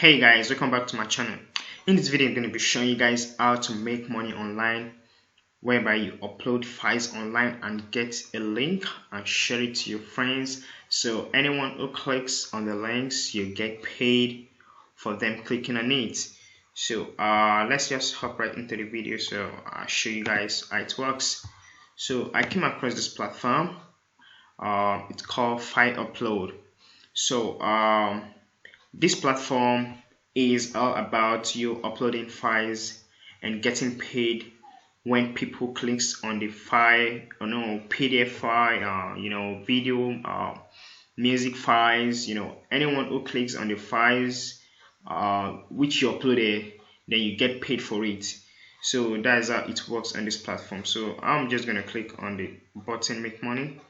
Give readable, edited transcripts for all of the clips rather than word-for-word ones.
Hey guys, welcome back to my channel. In this video I'm going to be showing you guys how to make money online, whereby you upload files online and get a link and share it to your friends. So anyone who clicks on the links, you get paid for them clicking on it. So let's just hop right into the video. So I'll show you guys how it works. So I came across this platform. It's called FileUpload. So this platform is all about you uploading files and getting paid when people clicks on the file, PDF file, video, music files, anyone who clicks on the files which you uploaded, then you get paid for it. So that's how it works on this platform. So I'm just gonna click on the button make money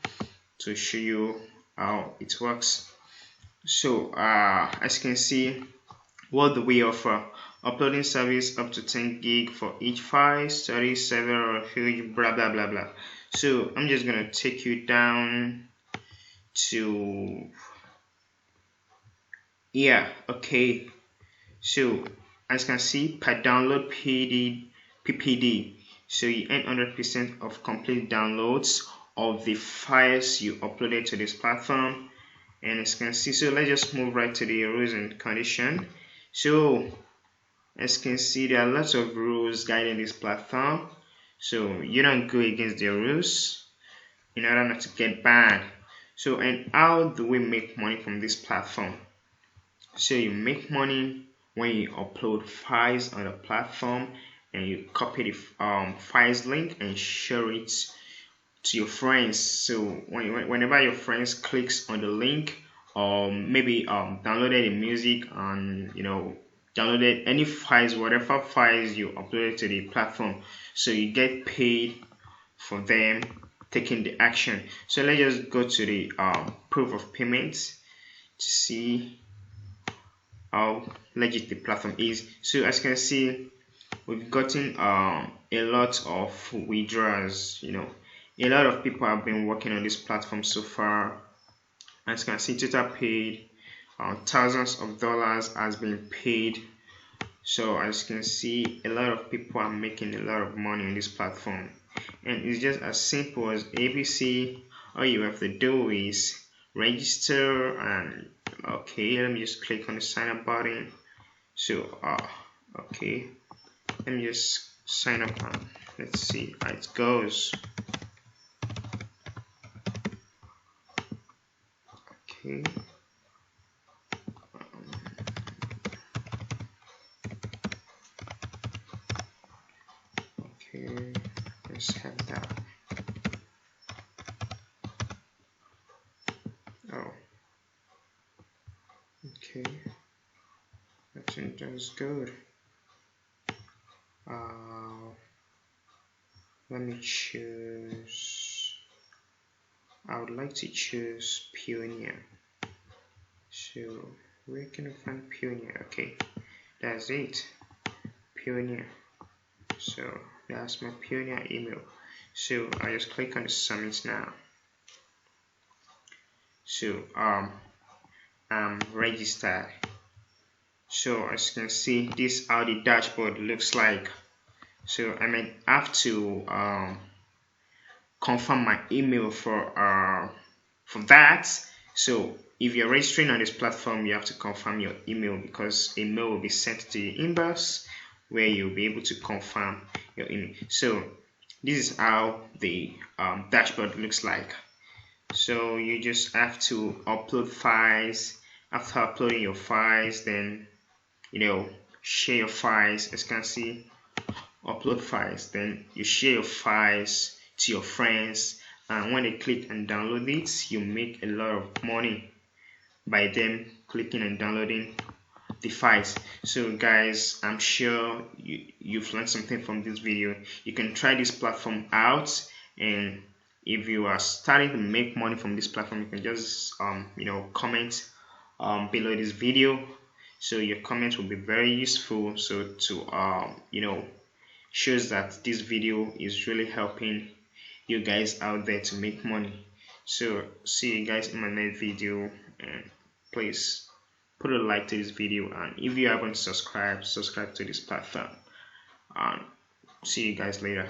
to show you how it works. So as you can see, what do we offer? Uploading service up to 10 gig for each file, study server or huge blah blah blah blah. So I'm just gonna take you down to okay. So as you can see, per download PPD. So you earn 100% of complete downloads of the files you uploaded to this platform. And as you can see, so let's just move right to the rules and condition. So as you can see, there are lots of rules guiding this platform, so you don't go against the rules in order not to get banned. So, and how do we make money from this platform? So you make money when you upload files on the platform and you copy the files link and share it to your friends. So whenever your friends clicks on the link, or maybe downloaded the music and downloaded any files, whatever files you uploaded to the platform, so you get paid for them taking the action. So let's just go to the proof of payment to see how legit the platform is. So as you can see, we've gotten a lot of withdrawals. A lot of people have been working on this platform so far. As you can see, total paid thousands of dollars has been paid. So as you can see, a lot of people are making a lot of money on this platform, and it's just as simple as ABC. All you have to do is register, and okay, let me just click on the sign up button. So okay, let me just sign up and let's see how it goes. Okay. Okay, let's have that. Oh, okay, I think that's good. Let me choose. I would like to choose Pioneer. So where can I find Pioneer? Okay, that's it, Pioneer. So that's my Pioneer email. So I just click on the submit now. So I'm registered. So as you can see, this is how the dashboard looks like. So I might have to confirm my email for that. So if you're registering on this platform, you have to confirm your email, because a mail will be sent to your inbox where you'll be able to confirm your email. So this is how the dashboard looks like. So you just have to upload files. After uploading your files, then share your files. As you can see, upload files, then you share your files to your friends, and when they click and download it, you make a lot of money by them clicking and downloading the files. So guys, I'm sure you've learned something from this video. You can try this platform out, and if you are starting to make money from this platform, you can just comment below this video. So your comments will be very useful, so to shows that this video is really helping you guys out there to make money. So see you guys in my next video, and please put a like to this video, and if you haven't subscribed, subscribe to this platform. And see you guys later.